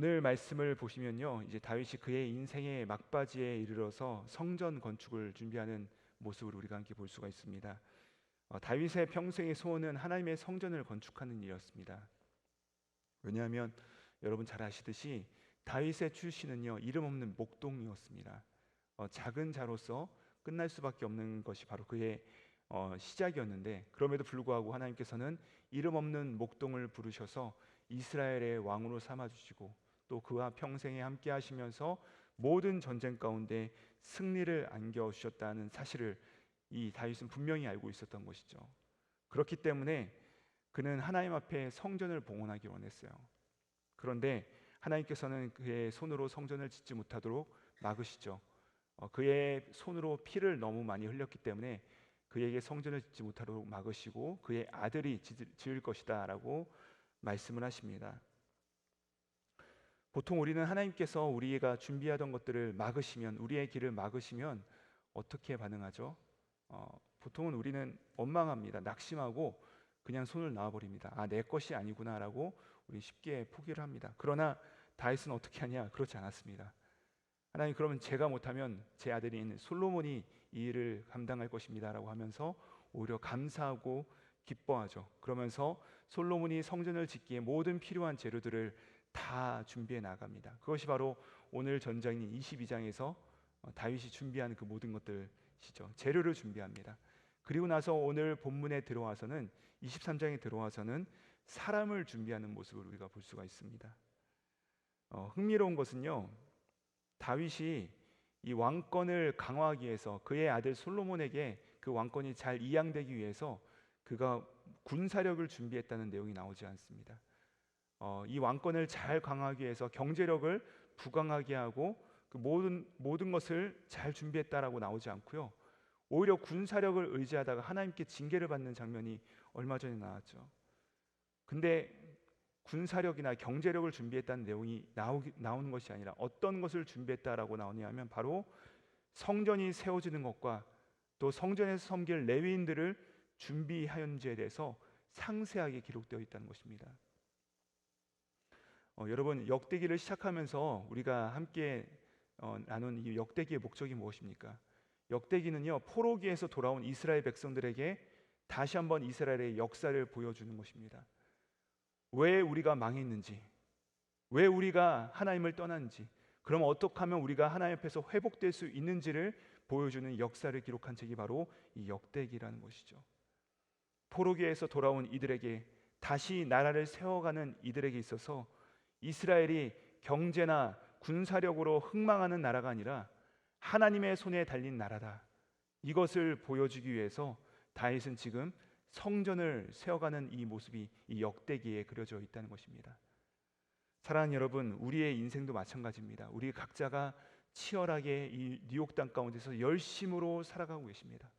오늘 말씀을 보시면요, 이제 다윗이 그의 인생의 막바지에 이르러서 성전 건축을 준비하는 모습을 우리가 함께 볼 수가 있습니다. 다윗의 평생의 소원은 하나님의 성전을 건축하는 일이었습니다. 왜냐하면 여러분 잘 아시듯이 다윗의 출신은요, 이름 없는 목동이었습니다. 작은 자로서 끝날 수밖에 없는 것이 바로 그의 시작이었는데, 그럼에도 불구하고 하나님께서는 이름 없는 목동을 부르셔서 이스라엘의 왕으로 삼아주시고 또 그와 평생에 함께 하시면서 모든 전쟁 가운데 승리를 안겨주셨다는 사실을 이 다윗은 분명히 알고 있었던 것이죠. 그렇기 때문에 그는 하나님 앞에 성전을 봉헌하기 원했어요. 그런데 하나님께서는 그의 손으로 성전을 짓지 못하도록 막으시죠. 그의 손으로 피를 너무 많이 흘렸기 때문에 그에게 성전을 짓지 못하도록 막으시고 그의 아들이 지을 것이다 라고 말씀을 하십니다. 보통 우리는 하나님께서 우리가 준비하던 것들을 막으시면, 우리의 길을 막으시면 어떻게 반응하죠? 보통은 우리는 원망합니다. 낙심하고 그냥 손을 놔버립니다. 내 것이 아니구나 라고 우리 쉽게 포기를 합니다. 그러나 다윗은 어떻게 하냐? 그렇지 않았습니다. 하나님, 그러면 제가 못하면 제 아들인 솔로몬이 이 일을 감당할 것입니다 라고 하면서 오히려 감사하고 기뻐하죠. 그러면서 솔로몬이 성전을 짓기에 모든 필요한 재료들을 다 준비해 나갑니다. 그것이 바로 오늘 전장인 22장에서 다윗이 준비한 그 모든 것들이죠. 재료를 준비합니다. 그리고 나서 오늘 본문에 들어와서는 23장에 들어와서는 사람을 준비하는 모습을 우리가 볼 수가 있습니다. 흥미로운 것은요, 다윗이 이 왕권을 강화하기 위해서 그의 아들 솔로몬에게 그 왕권이 잘 이양되기 위해서 그가 군사력을 준비했다는 내용이 나오지 않습니다. 이 왕권을 잘 강화하기 위해서 경제력을 부강하게 하고 그 모든 것을 잘 준비했다라고 나오지 않고요, 오히려 군사력을 의지하다가 하나님께 징계를 받는 장면이 얼마 전에 나왔죠. 근데 군사력이나 경제력을 준비했다는 내용이 나오는 것이 아니라 어떤 것을 준비했다라고 나오냐면 바로 성전이 세워지는 것과 또 성전에서 섬길 레위인들을 준비하였는지에 대해서 상세하게 기록되어 있다는 것입니다. 여러분, 역대기를 시작하면서 우리가 함께 나눈 이 역대기의 목적이 무엇입니까? 역대기는요, 포로기에서 돌아온 이스라엘 백성들에게 다시 한번 이스라엘의 역사를 보여주는 것입니다. 왜 우리가 망했는지, 왜 우리가 하나님을 떠났는지, 그럼 어떻게 하면 우리가 하나님 앞에서 회복될 수 있는지를 보여주는 역사를 기록한 책이 바로 이 역대기라는 것이죠. 포로기에서 돌아온 이들에게, 다시 나라를 세워가는 이들에게 있어서 이스라엘이 경제나 군사력으로 흥망하는 나라가 아니라 하나님의 손에 달린 나라다, 이것을 보여주기 위해서 다윗은 지금 성전을 세워가는 이 모습이 이 역대기에 그려져 있다는 것입니다. 사랑하는 여러분, 우리의 인생도 마찬가지입니다. 우리 각자가 치열하게 이 뉴욕 땅 가운데서 열심으로 살아가고 계십니다.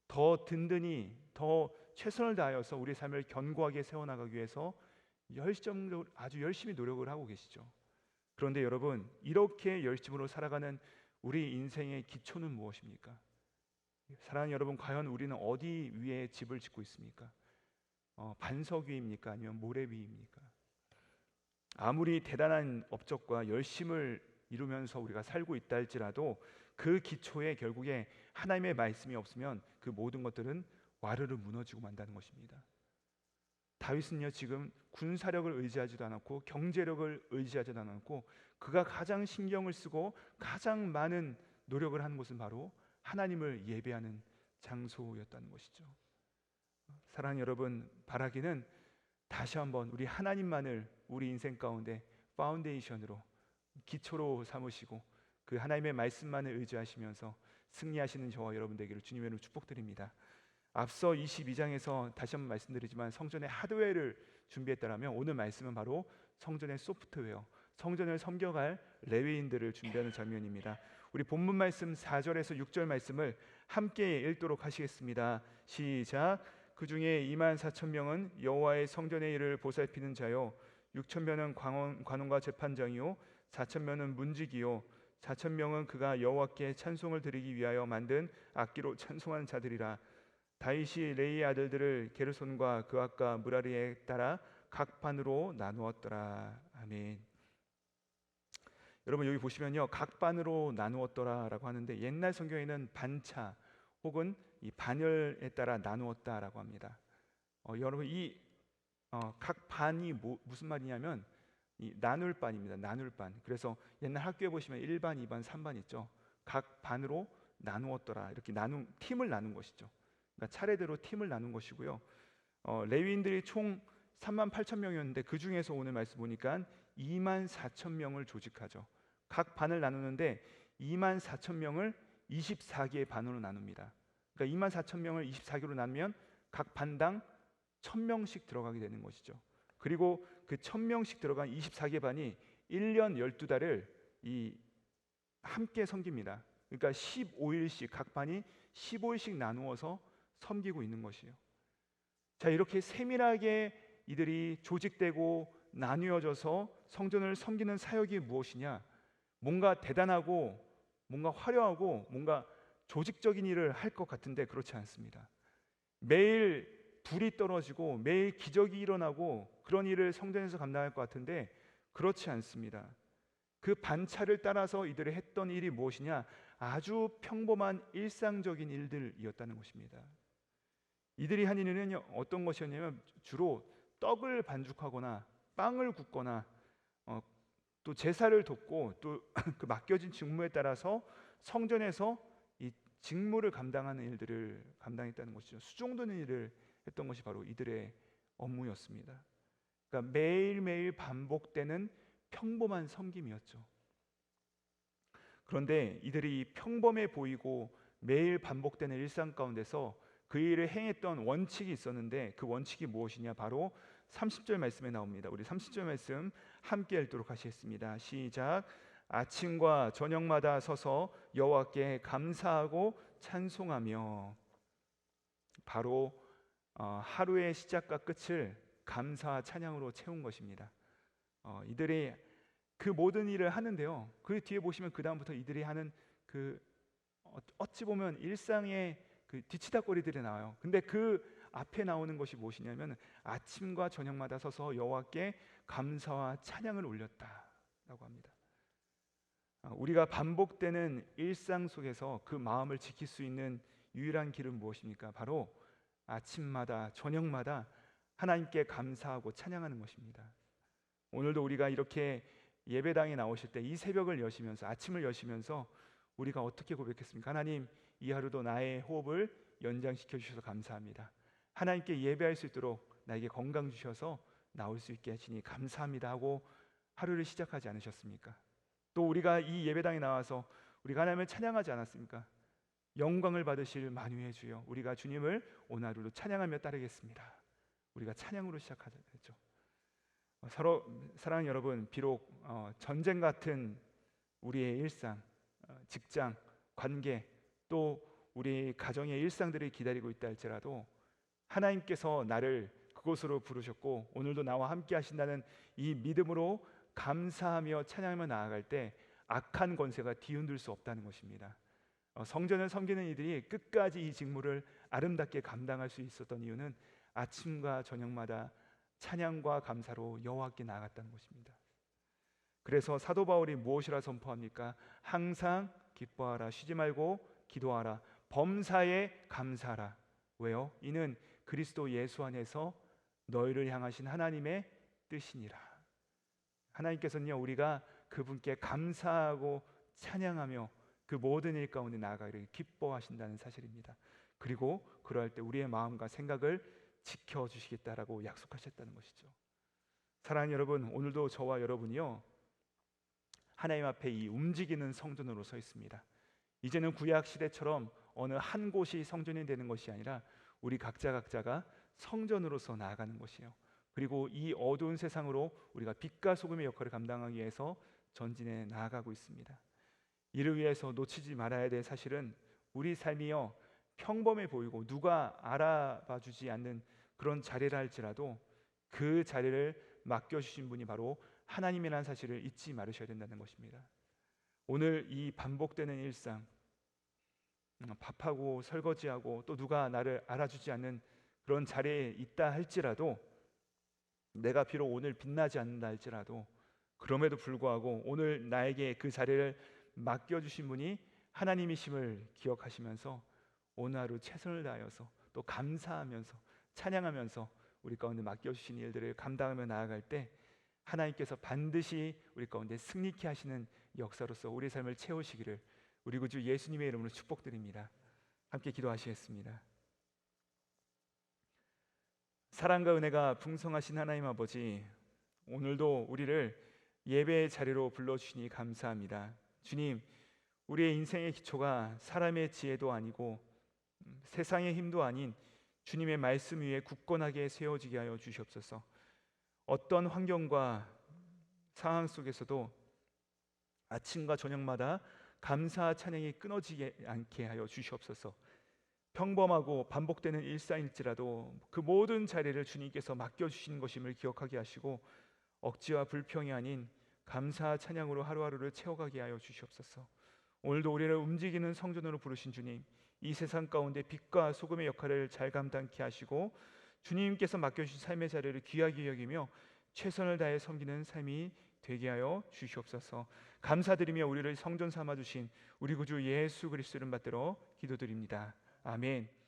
더 든든히, 더 최선을 다하여서 우리 삶을 견고하게 세워나가기 위해서 아주 열심히 노력을 하고 계시죠. 그런데 여러분, 이렇게 열심으로 살아가는 우리 인생의 기초는 무엇입니까? 사랑하는 여러분, 과연 우리는 어디 위에 집을 짓고 있습니까? 반석 위입니까? 아니면 모래 위입니까? 아무리 대단한 업적과 열심을 이루면서 우리가 살고 있다 할지라도 그 기초에 결국에 하나님의 말씀이 없으면 그 모든 것들은 와르르 무너지고 만다는 것입니다. 다윗은요, 지금 군사력을 의지하지도 않았고 경제력을 의지하지도 않았고 그가 가장 신경을 쓰고 가장 많은 노력을 한 곳은 바로 하나님을 예배하는 장소였다는 것이죠. 사랑하는 여러분, 바라기는 다시 한번 우리 하나님만을 우리 인생 가운데 파운데이션으로, 기초로 삼으시고 그 하나님의 말씀만을 의지하시면서 승리하시는 저와 여러분 되기를 주님의 이름으로 축복드립니다. 앞서 22장에서 다시 한번 말씀드리지만 성전의 하드웨어를 준비했다라면 오늘 말씀은 바로 성전의 소프트웨어, 성전을 섬겨갈 레위인들을 준비하는 장면입니다. 우리 본문 말씀 4절에서 6절 말씀을 함께 읽도록 하시겠습니다. 시작. 그 중에 24,000명은 여호와의 성전의 일을 보살피는 자요, 6,000명은 관원과 재판장이요, 4,000명은 문지기요, 4,000명은 그가 여호와께 찬송을 드리기 위하여 만든 악기로 찬송하는 자들이라. 다윗이 레이의 아들들을 게르손과 그앗과 무라리에 따라 각 반으로 나누었더라. 아멘. 여러분 여기 보시면요, 각 반으로 나누었더라라고 하는데 옛날 성경에는 반차 혹은 이 반열에 따라 나누었다라고 합니다. 여러분 이 각 반이 무슨 말이냐면 이 나눌 반입니다. 나눌 반. 그래서 옛날 학교에 보시면 1반, 2반, 3반 있죠. 각 반으로 나누었더라. 이렇게 팀을 나눈 것이죠. 그러니까 차례대로 팀을 나눈 것이고요. 레위인들이 총 3만 8천 명이었는데 그 중에서 오늘 말씀 보니까 2만 4천 명을 조직하죠. 각 반을 나누는데 2만 4천 명을 24개의 반으로 나눕니다. 그러니까 2만 4천 명을 24개로 나누면 각 반당 1,000명씩 들어가게 되는 것이죠. 그리고 그 1,000명씩 들어간 24개 반이 1년 12달을 함께 섬깁니다. 그러니까 15일씩 각 반이 15일씩 나누어서 섬기고 있는 것이에요. 자, 이렇게 세밀하게 이들이 조직되고 나뉘어져서 성전을 섬기는 사역이 무엇이냐? 뭔가 대단하고 뭔가 화려하고 뭔가 조직적인 일을 할 것 같은데 그렇지 않습니다. 매일 불이 떨어지고 매일 기적이 일어나고 그런 일을 성전에서 감당할 것 같은데 그렇지 않습니다. 그 반차를 따라서 이들이 했던 일이 무엇이냐? 아주 평범한 일상적인 일들이었다는 것입니다. 이들이 한 일은 어떤 것이었냐면 주로 떡을 반죽하거나 빵을 굽거나 또 제사를 돕고 또 그 맡겨진 직무에 따라서 성전에서 이 직무를 감당하는 일들을 감당했다는 것이죠. 수종되는 일을 했던 것이 바로 이들의 업무였습니다. 그러니까 매일매일 반복되는 평범한 섬김이었죠. 그런데 이들이 평범해 보이고 매일 반복되는 일상 가운데서 그 일을 행했던 원칙이 있었는데 그 원칙이 무엇이냐? 바로 30절 말씀에 나옵니다. 우리 30절 말씀 함께 읽도록 하시겠습니다. 시작. 아침과 저녁마다 서서 여호와께 감사하고 찬송하며. 바로 하루의 시작과 끝을 감사와 찬양으로 채운 것입니다. 이들이 그 모든 일을 하는데요, 그 뒤에 보시면 그 다음부터 이들이 하는 그 어찌 보면 일상의 그 뒤치다거리들이 나와요. 근데 그 앞에 나오는 것이 무엇이냐면 아침과 저녁마다 서서 여호와께 감사와 찬양을 올렸다라고 합니다. 우리가 반복되는 일상 속에서 그 마음을 지킬 수 있는 유일한 길은 무엇입니까? 바로 아침마다 저녁마다 하나님께 감사하고 찬양하는 것입니다. 오늘도 우리가 이렇게 예배당에 나오실 때 이 새벽을 여시면서 아침을 여시면서 우리가 어떻게 고백했습니까? 하나님, 이 하루도 나의 호흡을 연장시켜 주셔서 감사합니다. 하나님께 예배할 수 있도록 나에게 건강 주셔서 나올 수 있게 하시니 감사합니다 하고 하루를 시작하지 않으셨습니까? 또 우리가 이 예배당에 나와서 우리가 하나님을 찬양하지 않았습니까? 영광을 받으실 만유의 주여, 우리가 주님을 오늘 하루도 찬양하며 따르겠습니다. 우리가 찬양으로 시작하자 했죠. 서로 사랑하는 여러분, 비록 전쟁 같은 우리의 일상, 직장, 관계, 또 우리 가정의 일상들이 기다리고 있다 할지라도 하나님께서 나를 그곳으로 부르셨고 오늘도 나와 함께 하신다는 이 믿음으로 감사하며 찬양하며 나아갈 때 악한 권세가 뒤흔들 수 없다는 것입니다. 성전을 섬기는 이들이 끝까지 이 직무를 아름답게 감당할 수 있었던 이유는 아침과 저녁마다 찬양과 감사로 여호와께 나아갔다는 것입니다. 그래서 사도 바울이 무엇이라 선포합니까? 항상 기뻐하라, 쉬지 말고 기도하라, 범사에 감사하라. 왜요? 이는 그리스도 예수 안에서 너희를 향하신 하나님의 뜻이니라. 하나님께서는요, 우리가 그분께 감사하고 찬양하며 그 모든 일 가운데 나아가기를 기뻐하신다는 사실입니다. 그리고 그러할 때 우리의 마음과 생각을 지켜주시겠다라고 약속하셨다는 것이죠. 사랑하는 여러분, 오늘도 저와 여러분이요 하나님 앞에 이 움직이는 성전으로 서 있습니다. 이제는 구약 시대처럼 어느 한 곳이 성전이 되는 것이 아니라 우리 각자가 성전으로서 나아가는 것이에요. 그리고 이 어두운 세상으로 우리가 빛과 소금의 역할을 감당하기 위해서 전진해 나아가고 있습니다. 이를 위해서 놓치지 말아야 될 사실은 우리 삶이요 평범해 보이고 누가 알아봐 주지 않는 그런 자리라 할지라도 그 자리를 맡겨주신 분이 바로 하나님이라는 사실을 잊지 말으셔야 된다는 것입니다. 오늘 이 반복되는 일상, 밥하고 설거지하고 또 누가 나를 알아주지 않는 그런 자리에 있다 할지라도, 내가 비록 오늘 빛나지 않는다 할지라도 그럼에도 불구하고 오늘 나에게 그 자리를 맡겨주신 분이 하나님이심을 기억하시면서 오늘 하루 최선을 다하여서 또 감사하면서 찬양하면서 우리 가운데 맡겨주신 일들을 감당하며 나아갈 때 하나님께서 반드시 우리 가운데 승리케 하시는 역사로서 우리 삶을 채우시기를 우리 구주 예수님의 이름으로 축복드립니다. 함께 기도하시겠습니다. 사랑과 은혜가 풍성하신 하나님 아버지, 오늘도 우리를 예배의 자리로 불러주시니 감사합니다. 주님, 우리의 인생의 기초가 사람의 지혜도 아니고 세상의 힘도 아닌 주님의 말씀 위에 굳건하게 세워지게 하여 주시옵소서. 어떤 환경과 상황 속에서도 아침과 저녁마다 감사 찬양이 끊어지지 않게 하여 주시옵소서. 평범하고 반복되는 일상일지라도 그 모든 자리를 주님께서 맡겨주시는 것임을 기억하게 하시고 억지와 불평이 아닌 감사 찬양으로 하루하루를 채워가게 하여 주시옵소서. 오늘도 우리를 움직이는 성전으로 부르신 주님, 이 세상 가운데 빛과 소금의 역할을 잘 감당케 하시고 주님께서 맡겨주신 삶의 자리를 귀하게 여기며 최선을 다해 섬기는 삶이 되게 하여 주시옵소서. 감사드리며 우리를 성전 삼아 주신 우리 구주 예수 그리스도를 받들어 기도드립니다. 아멘.